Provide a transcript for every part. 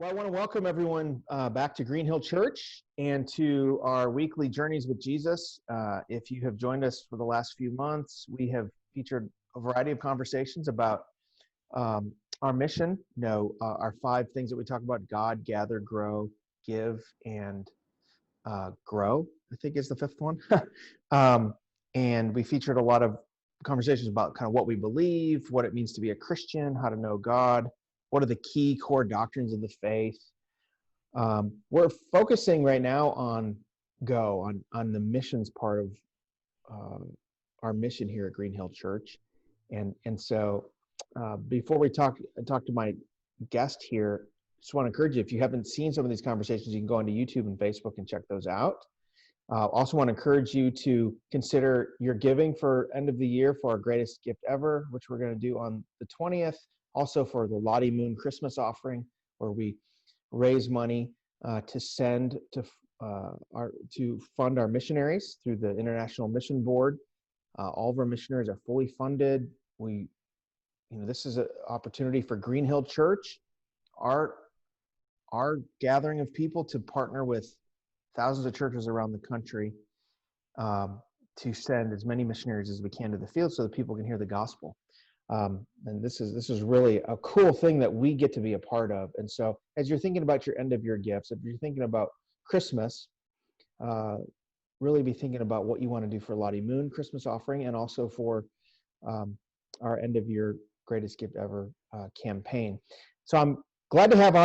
Well, I want to welcome everyone back to Green Hill Church and to our weekly Journeys with Jesus. If you have joined us for the last few months, we have featured a variety of conversations about our mission. Our 5 things that we talk about: God, gather, grow, give, and grow, I think is the 5th one. And we featured a lot of conversations about kind of what we believe, what it means to be a Christian, how to know God, what are the key core doctrines of the faith. We're focusing right now on on the missions part of our mission here at Green Hill Church. And so before we talk to my guest here, just want to encourage you, if you haven't seen some of these conversations, you can go onto YouTube and Facebook and check those out. Also want to encourage you to consider your giving for end of the year for our greatest gift ever, which we're going to do on the 20th. Also for the Lottie Moon Christmas offering, where we raise money to send to fund our missionaries through the International Mission Board. All of our missionaries are fully funded. This is an opportunity for Green Hill Church, our gathering of people, to partner with thousands of churches around the country to send as many missionaries as we can to the field so that people can hear the gospel. And this is really a cool thing that we get to be a part of. And so as you're thinking about your end of year gifts, if you're thinking about Christmas, really be thinking about what you want to do for Lottie Moon Christmas offering, and also for our end of year greatest gift ever campaign. So I'm glad to have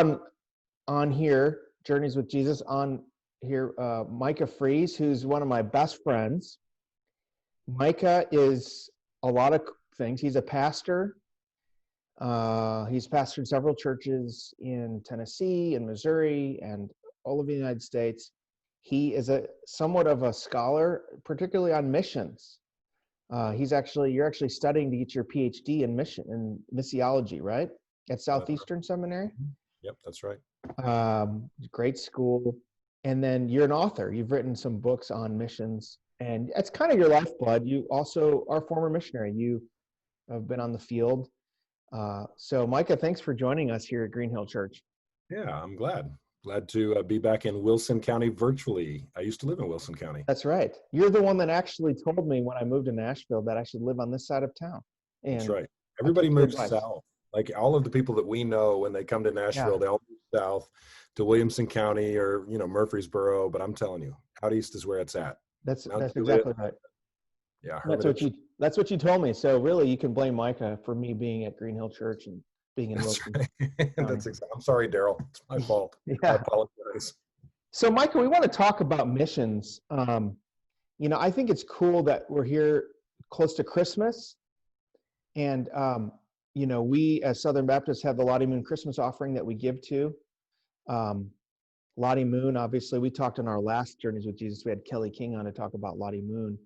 on here, Journeys with Jesus, on here, Micah Freeze, who's one of my best friends. Micah is a lot of things. He's a pastor. He's pastored several churches in Tennessee and Missouri and all of the United States. He is somewhat of a scholar, particularly on missions. You're actually studying to get your PhD in missiology, right? At Southeastern Seminary? Yep, that's right. Great school. And then you're an author. You've written some books on missions, and it's kind of your lifeblood. You also are a former missionary. You have been on the field. So Micah, thanks for joining us here at Green Hill Church. Yeah, I'm glad to be back in Wilson County virtually. I used to live in Wilson County. That's right. You're the one that actually told me when I moved to Nashville that I should live on this side of town. And that's right. Everybody moves south. Like all of the people that we know, when they come to Nashville, they all move south to Williamson County or Murfreesboro. But I'm telling you, out east is where it's at. That's exactly right. Yeah, that's what you told me. So really, you can blame Micah for me being at Green Hill Church and being in Wilson. Right. I'm sorry, Daryl. It's my fault. Yeah. I apologize. So Micah, we want to talk about missions. I think it's cool that we're here close to Christmas, and we as Southern Baptists have the Lottie Moon Christmas offering that we give to. Lottie Moon, obviously, we talked in our last Journeys with Jesus. We had Kelly King on to talk about Lottie Moon.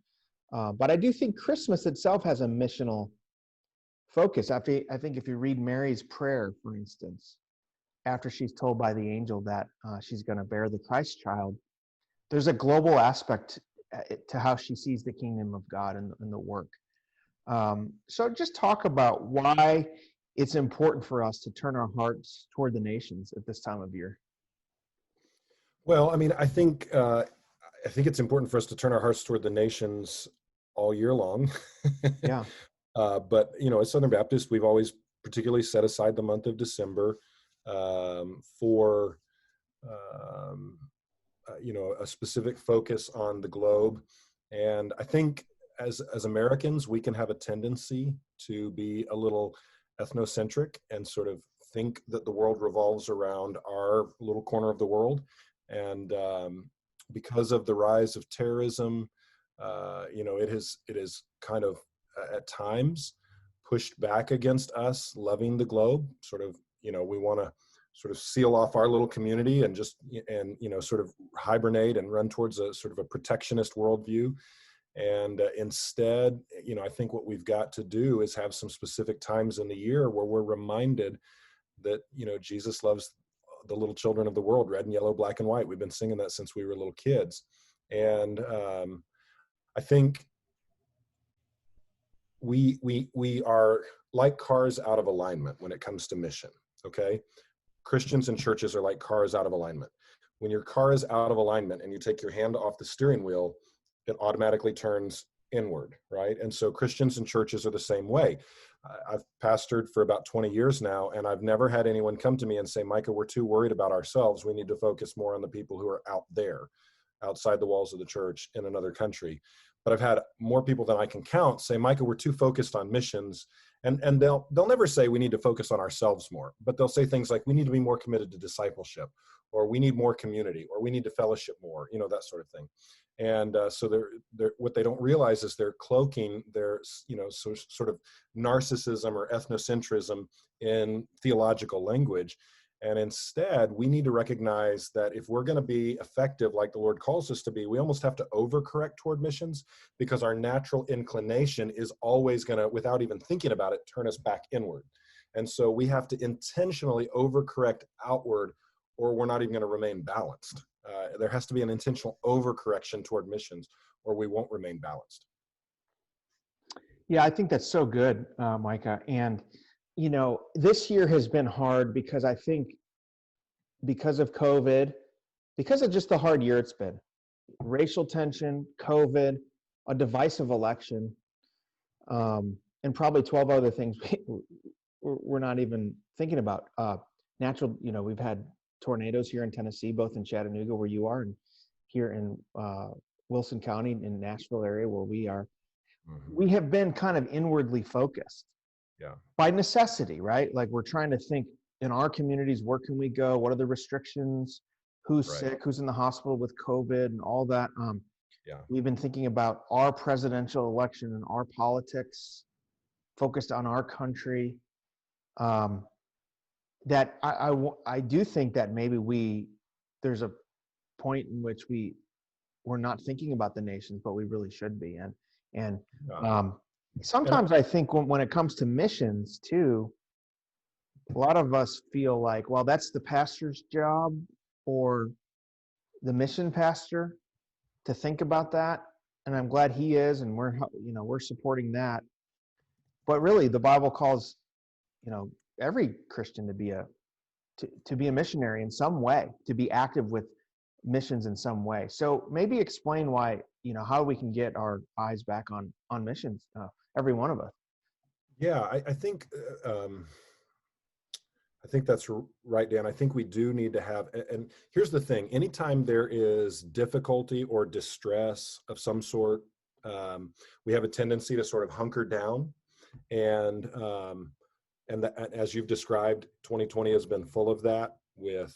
But I do think Christmas itself has a missional focus. I think if you read Mary's prayer, for instance, after she's told by the angel that she's going to bear the Christ child, there's a global aspect to how she sees the kingdom of God and the work. So just talk about why it's important for us to turn our hearts toward the nations at this time of year. Well, I mean, I think it's important for us to turn our hearts toward the nations all year long. Yeah. But as Southern Baptists, we've always particularly set aside the month of December for a specific focus on the globe. And I think as Americans, we can have a tendency to be a little ethnocentric and sort of think that the world revolves around our little corner of the world. And because of the rise of terrorism, it has kind of at times pushed back against us loving the globe. Sort of, we want to sort of seal off our little community and sort of hibernate and run towards a sort of a protectionist worldview. And instead, I think what we've got to do is have some specific times in the year where we're reminded that, Jesus loves the little children of the world, red and yellow, black and white. We've been singing that since we were little kids. And I think we are like cars out of alignment when it comes to mission. Okay. Christians and churches are like cars out of alignment. When your car is out of alignment and you take your hand off the steering wheel, it automatically turns inward, right? And so Christians and churches are the same way. I've pastored for about 20 years now, and I've never had anyone come to me and say, Micah, we're too worried about ourselves. We need to focus more on the people who are out there, outside the walls of the church in another country. But I've had more people than I can count say, Micah, we're too focused on missions. And they'll never say we need to focus on ourselves more, but they'll say things like, we need to be more committed to discipleship, or we need more community, or we need to fellowship more, that sort of thing. And so they're what they don't realize is they're cloaking their, sort of narcissism or ethnocentrism in theological language. And instead, we need to recognize that if we're going to be effective like the Lord calls us to be, we almost have to overcorrect toward missions, because our natural inclination is always going to, without even thinking about it, turn us back inward. And so we have to intentionally overcorrect outward, or we're not even going to remain balanced. There has to be an intentional overcorrection toward missions, or we won't remain balanced. Yeah, I think that's so good, Micah. And, this year has been hard because I think because of COVID, because of just the hard year it's been, racial tension, COVID, a divisive election, and probably 12 other things we're not even thinking about. Natural, we've had tornadoes here in Tennessee, both in Chattanooga, where you are, and here in Wilson County in Nashville area where we are. Mm-hmm. We have been kind of inwardly focused, by necessity, right? Like we're trying to think in our communities, where can we go? What are the restrictions? Who's sick? Who's in the hospital with COVID and all that? We've been thinking about our presidential election and our politics, focused on our country. That I do think that maybe there's a point in which we're not thinking about the nations, but we really should be. And sometimes I think when it comes to missions too, a lot of us feel like, well, that's the pastor's job or the mission pastor to think about that. And I'm glad he is, and we're supporting that. But really, the Bible calls, every Christian to be a missionary in some way, to be active with missions in some way. So maybe explain why, how we can get our eyes back on missions, every one of us. Yeah, I think that's right, Dan. I think we do need to have, and here's the thing, anytime there is difficulty or distress of some sort, we have a tendency to sort of hunker down. And as you've described, 2020 has been full of that, with,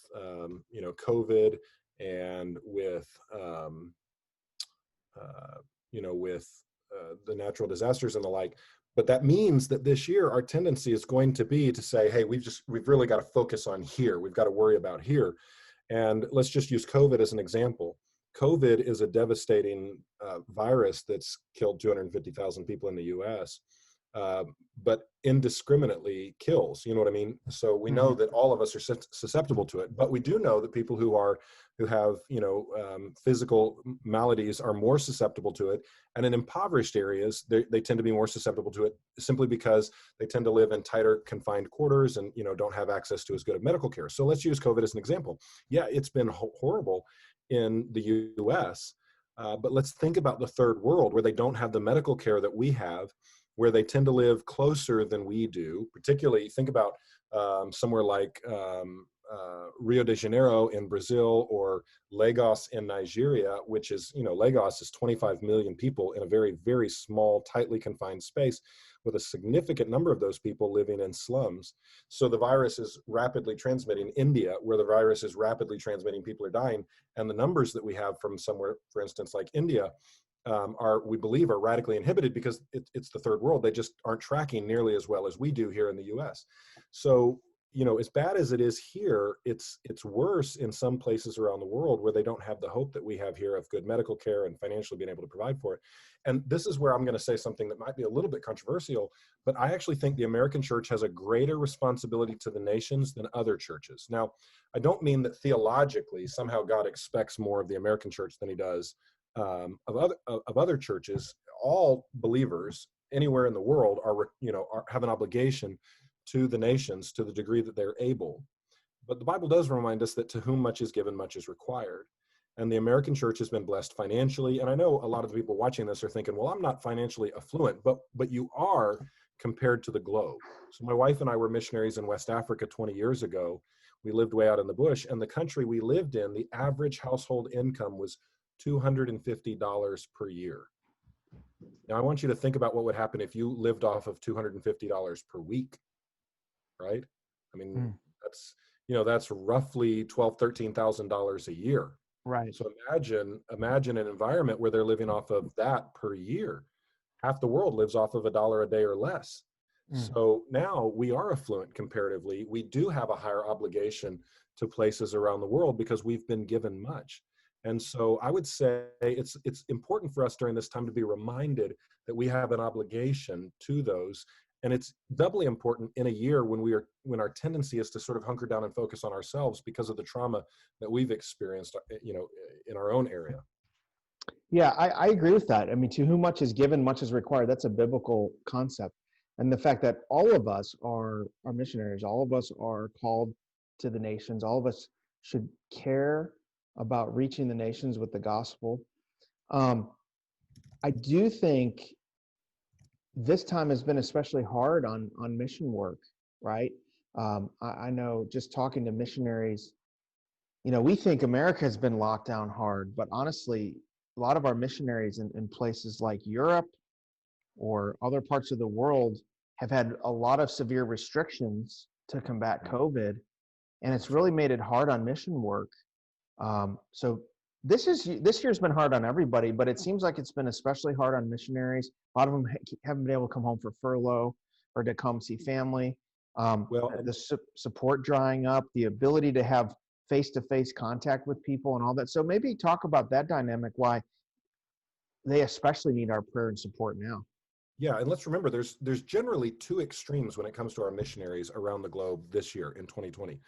COVID, and with, the natural disasters and the like. But that means that this year our tendency is going to be to say, hey, we've really got to focus on here. We've got to worry about here. And let's just use COVID as an example. COVID is a devastating virus that's killed 250,000 people in the US, but indiscriminately kills, you know what I mean? So we know that all of us are susceptible to it, but we do know that people who have, physical maladies are more susceptible to it. And in impoverished areas, they tend to be more susceptible to it, simply because they tend to live in tighter confined quarters and, don't have access to as good of medical care. So let's use COVID as an example. Yeah, it's been horrible in the US, but let's think about the third world, where they don't have the medical care that we have, where they tend to live closer than we do. Particularly, think about somewhere like Rio de Janeiro in Brazil, or Lagos in Nigeria, which is, Lagos is 25 million people in a very, very small, tightly confined space, with a significant number of those people living in slums. So the virus is rapidly transmitting. India, where the virus is rapidly transmitting, people are dying. And the numbers that we have from somewhere, for instance, like India, we believe are radically inhibited, because it's the third world. They just aren't tracking nearly as well as we do here in the US. So, as bad as it is here, it's worse in some places around the world, where they don't have the hope that we have here of good medical care and financially being able to provide for it. And this is where I'm going to say something that might be a little bit controversial, but I actually think the American church has a greater responsibility to the nations than other churches. Now, I don't mean that theologically somehow God expects more of the American church than he does of other churches. All believers anywhere in the world have an obligation to the nations to the degree that they're able. But the Bible does remind us that to whom much is given, much is required. And the American church has been blessed financially. And I know a lot of the people watching this are thinking, well, I'm not financially affluent, but you are compared to the globe. So my wife and I were missionaries in West Africa 20 years ago. We lived way out in the bush, and the country we lived in, the average household income was $250 per year. Now I want you to think about what would happen if you lived off of $250 per week, right? I mean, Mm, that's, that's roughly $13,000 a year. right. So imagine an environment where they're living off of that per year. Half the world lives off of $1 a day or less. Mm. So now we are affluent comparatively. We do have a higher obligation to places around the world because we've been given much. And so I would say it's important for us during this time to be reminded that we have an obligation to those. And it's doubly important in a year when our tendency is to sort of hunker down and focus on ourselves because of the trauma that we've experienced, in our own area. Yeah, I agree with that. I mean, to whom much is given, much is required. That's a biblical concept. And the fact that all of us are missionaries, all of us are called to the nations, all of us should care about reaching the nations with the gospel. Um, I do think this time has been especially hard on mission work, right? I know just talking to missionaries, we think America has been locked down hard, but honestly, a lot of our missionaries in places like Europe or other parts of the world have had a lot of severe restrictions to combat COVID, and it's really made it hard on mission work. So this year's been hard on everybody, but it seems like it's been especially hard on missionaries. A lot of them haven't been able to come home for furlough or to come see family. Well, The support drying up, the ability to have face-to-face contact with people and all that. So maybe talk about that dynamic, why they especially need our prayer and support now. yeah, and let's remember there's generally two extremes when it comes to our missionaries around the globe this year in 2020.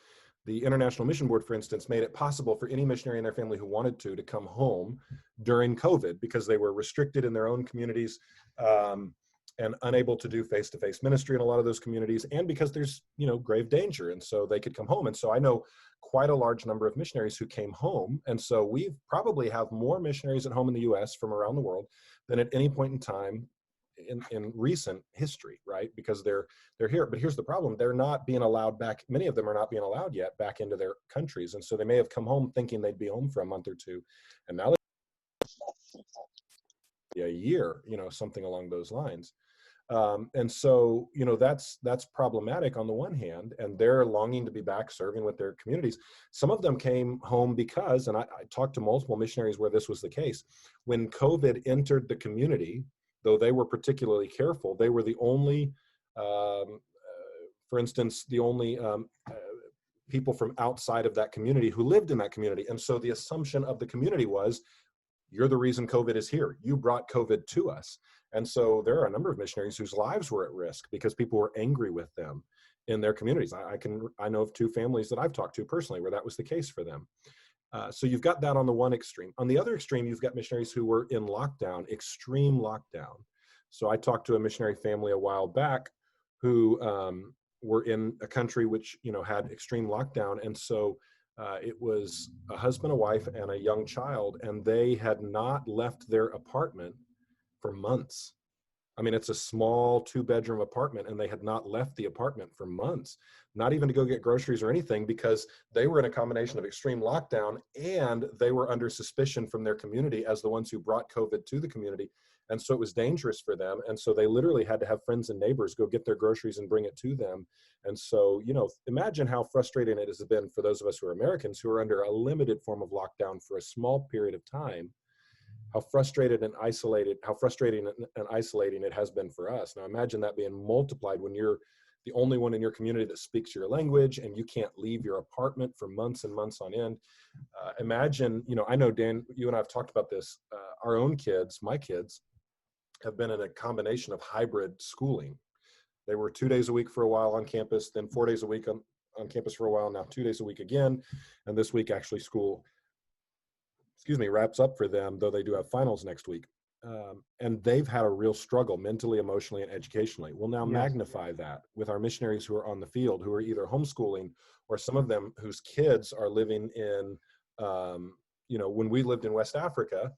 The International Mission Board, for instance, made it possible for any missionary and their family who wanted to come home during COVID because they were restricted in their own communities, and unable to do face-to-face ministry in a lot of those communities, and because there's grave danger, and so they could come home. And so I know quite a large number of missionaries who came home, and so we probably have more missionaries at home in the U.S. from around the world than at any point in time in recent history, right? Because they're here. But here's the problem: they're not being allowed back. Many of them are not being allowed yet back into their countries, and so they may have come home thinking they'd be home for a month or two, and now they're a year, something along those lines. And so that's problematic on the one hand, and they're longing to be back serving with their communities. Some of them came home because, and I talked to multiple missionaries where this was the case, when COVID entered the community, though they were particularly careful, they were the only, for instance, the only people from outside of that community who lived in that community. And so the assumption of the community was, you're the reason COVID is here. You brought COVID to us. And so there are a number of missionaries whose lives were at risk because people were angry with them in their communities. I know of two families that I've talked to personally where that was the case for them. So you've got that on the one extreme. On the other extreme, you've got missionaries who were in lockdown, extreme lockdown. So I talked to a missionary family a while back who were in a country which had extreme lockdown, and so it was a husband, a wife, and a young child, and they had not left their apartment for months. I mean, it's a small 2-bedroom apartment, and they had not left the apartment for months, not even to go get groceries or anything, because they were in a combination of extreme lockdown and they were under suspicion from their community as the ones who brought COVID to the community. And so it was dangerous for them. And so they literally had to have friends and neighbors go get their groceries and bring it to them. And so, imagine how frustrating it has been for those of us who are Americans who are under a limited form of lockdown for a small period of time. How frustrating and isolating it has been for us. Now imagine that being multiplied when you're the only one in your community that speaks your language and you can't leave your apartment for months and months on end. Imagine, I know, Dan, you and I have talked about this. Our own kids, my kids, have been in a combination of hybrid schooling. They were 2 days a week for a while on campus, then 4 days a week on campus for a while, now 2 days a week again. And this week actually school wraps up for them, though they do have finals next week. and they've had a real struggle mentally, emotionally, and educationally. We'll now Yes. magnify that with our missionaries who are on the field, who are either homeschooling, or some of them whose kids are living in, when we lived in West Africa,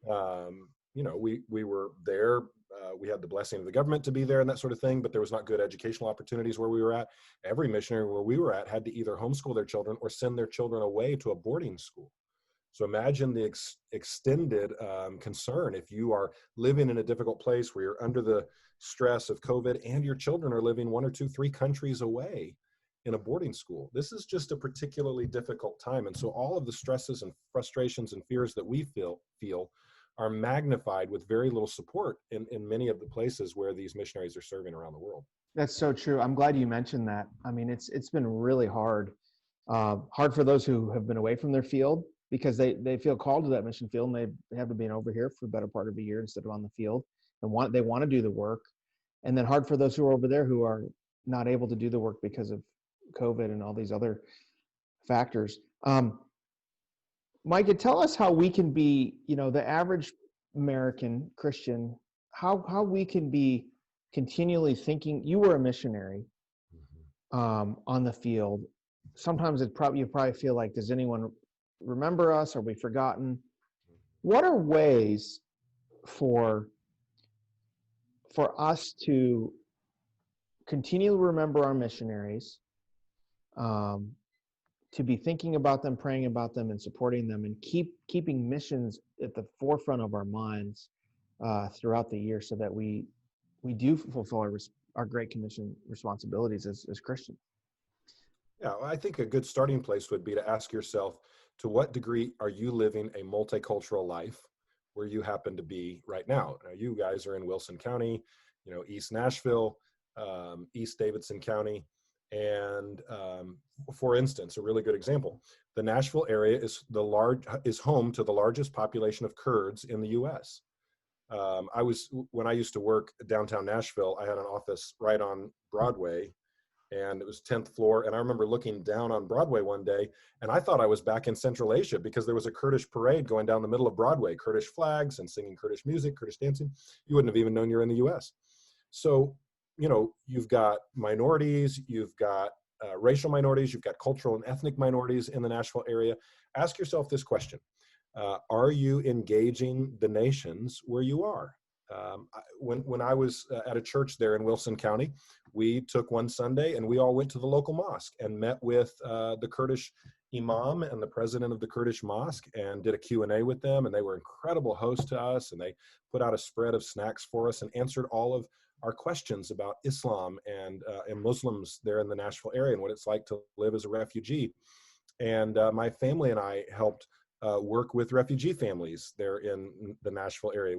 we were there. We had the blessing of the government to be there and that sort of thing, but there was not good educational opportunities where we were at. Every missionary where we were at had to either homeschool their children or send their children away to a boarding school. So imagine the extended concern if you are living in a difficult place where you're under the stress of COVID and your children are living 1 or 2, 3 countries away in a boarding school. This is just a particularly difficult time. And so all of the stresses and frustrations and fears that we feel are magnified with very little support in many of the places where these missionaries are serving around the world. That's so true. I'm glad you mentioned that. I mean, it's been really hard for those who have been away from their field, because they feel called to that mission field, and they have to be over here for the better part of a year instead of on the field, and they want to do the work. And then hard for those who are over there who are not able to do the work because of COVID and all these other factors. Micah, tell us how we can be, the average American Christian, how we can be continually thinking. You were a missionary on the field. Sometimes you probably feel like, does anyone remember us? Are we forgotten? What are ways for us to continue to remember our missionaries, to be thinking about them, praying about them, and supporting them, and keeping missions at the forefront of our minds throughout the year, so that we do fulfill our Great Commission responsibilities as Christians? Yeah, I think a good starting place would be to ask yourself, to what degree are you living a multicultural life where you happen to be right now? Now, you guys are in Wilson County, East Nashville, East Davidson County. And for instance, a really good example, the Nashville area is home to the largest population of Kurds in the U.S. When I used to work downtown Nashville, I had an office right on Broadway, and it was 10th floor. And I remember looking down on Broadway one day, and I thought I was back in Central Asia, because there was a Kurdish parade going down the middle of Broadway, Kurdish flags and singing Kurdish music, Kurdish dancing. You wouldn't have even known you're in the U.S. So, you've got minorities, you've got racial minorities, you've got cultural and ethnic minorities in the Nashville area. Ask yourself this question. Are you engaging the nations where you are? When I was at a church there in Wilson County, we took one Sunday and we all went to the local mosque and met with the Kurdish imam and the president of the Kurdish mosque, and did a Q&A with them. And they were incredible hosts to us, and they put out a spread of snacks for us and answered all of our questions about Islam and Muslims there in the Nashville area, and what it's like to live as a refugee. And my family and I helped work with refugee families there in the Nashville area.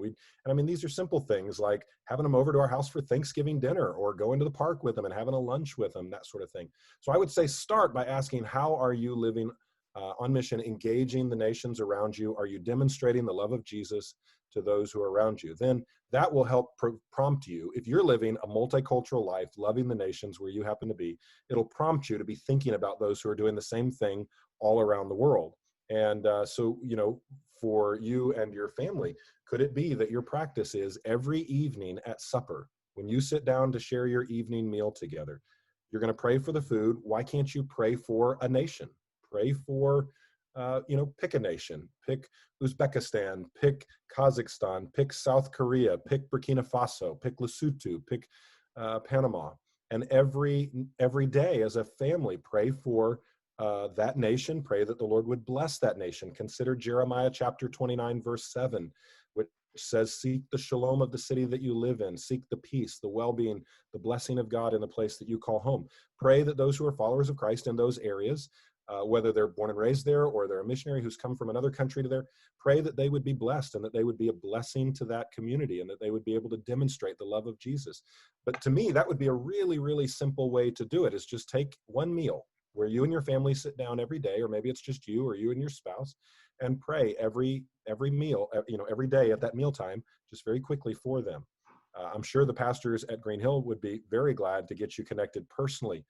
These are simple things like having them over to our house for Thanksgiving dinner, or going to the park with them and having a lunch with them, that sort of thing. So I would say start by asking, how are you living on mission, engaging the nations around you? Are you demonstrating the love of Jesus to those who are around you? Then that will help prompt you. If you're living a multicultural life, loving the nations where you happen to be, it'll prompt you to be thinking about those who are doing the same thing all around the world. And so, for you and your family, could it be that your practice is every evening at supper, when you sit down to share your evening meal together, you're going to pray for the food? Why can't you pray for a nation? Pray for, pick a nation, pick Uzbekistan, pick Kazakhstan, pick South Korea, pick Burkina Faso, pick Lesotho, pick Panama. And every day as a family, pray for that nation, pray that the Lord would bless that nation. Consider Jeremiah chapter 29, verse 7, which says, seek the shalom of the city that you live in, seek the peace, the well-being, the blessing of God in the place that you call home. Pray that those who are followers of Christ in those areas, whether they're born and raised there or they're a missionary who's come from another country to there, pray that they would be blessed and that they would be a blessing to that community and that they would be able to demonstrate the love of Jesus. But to me, that would be a really, really simple way to do it, is just take one meal where you and your family sit down every day, or maybe it's just you or you and your spouse, and pray every meal, every day at that mealtime, just very quickly for them. I'm sure the pastors at Green Hill would be very glad to get you connected personally,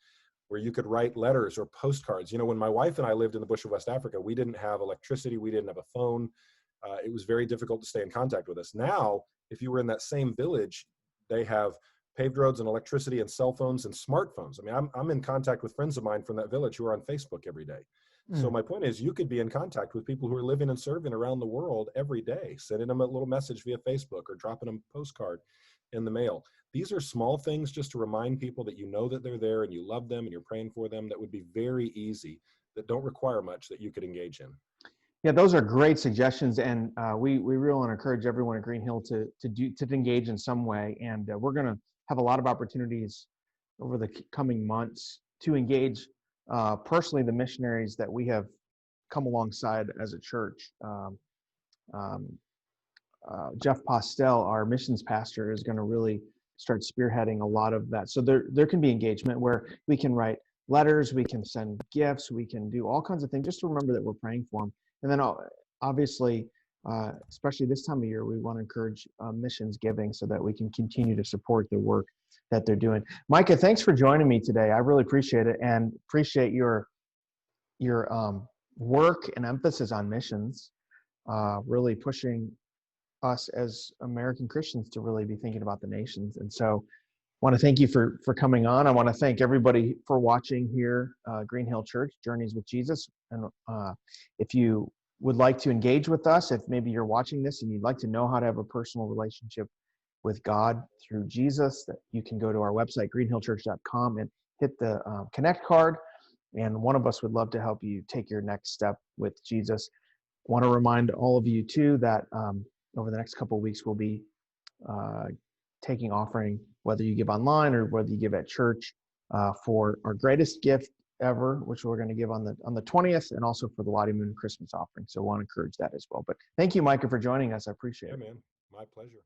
where you could write letters or postcards. When my wife and I lived in the bush of West Africa, we didn't have electricity, we didn't have a phone. it was very difficult to stay in contact with us. Now, if you were in that same village, they have paved roads and electricity and cell phones and smartphones. I mean, I'm in contact with friends of mine from that village who are on Facebook every day. So Mm. my point is, you could be in contact with people who are living and serving around the world every day, sending them a little message via Facebook or dropping them a postcard in the mail. These are small things just to remind people that you know that they're there and you love them and you're praying for them, that would be very easy, that don't require much, that you could engage in. Yeah, those are great suggestions, and we really want to encourage everyone at Green Hill to engage in some way. And we're going to have a lot of opportunities over the coming months to engage personally the missionaries that we have come alongside as a church. Um, Jeff Postel, our missions pastor, is going to really start spearheading a lot of that. So there can be engagement where we can write letters, we can send gifts, we can do all kinds of things just to remember that we're praying for them. And then obviously, especially this time of year, we want to encourage missions giving so that we can continue to support the work that they're doing. Micah, thanks for joining me today. I really appreciate it, and appreciate your work and emphasis on missions, really pushing us as American Christians to really be thinking about the nations. And so I want to thank you for coming on. I want to thank everybody for watching here, Green Hill Church, Journeys with Jesus. And if you would like to engage with us, if maybe you're watching this and you'd like to know how to have a personal relationship with God through Jesus, that you can go to our website, greenhillchurch.com, and hit the connect card. And one of us would love to help you take your next step with Jesus. I want to remind all of you too that over the next couple of weeks, we'll be taking offering, whether you give online or whether you give at church, for our greatest gift ever, which we're going to give on the 20th, and also for the Lottie Moon Christmas offering. So I want to encourage that as well. But thank you, Micah, for joining us. I appreciate it. Yeah, man. My pleasure.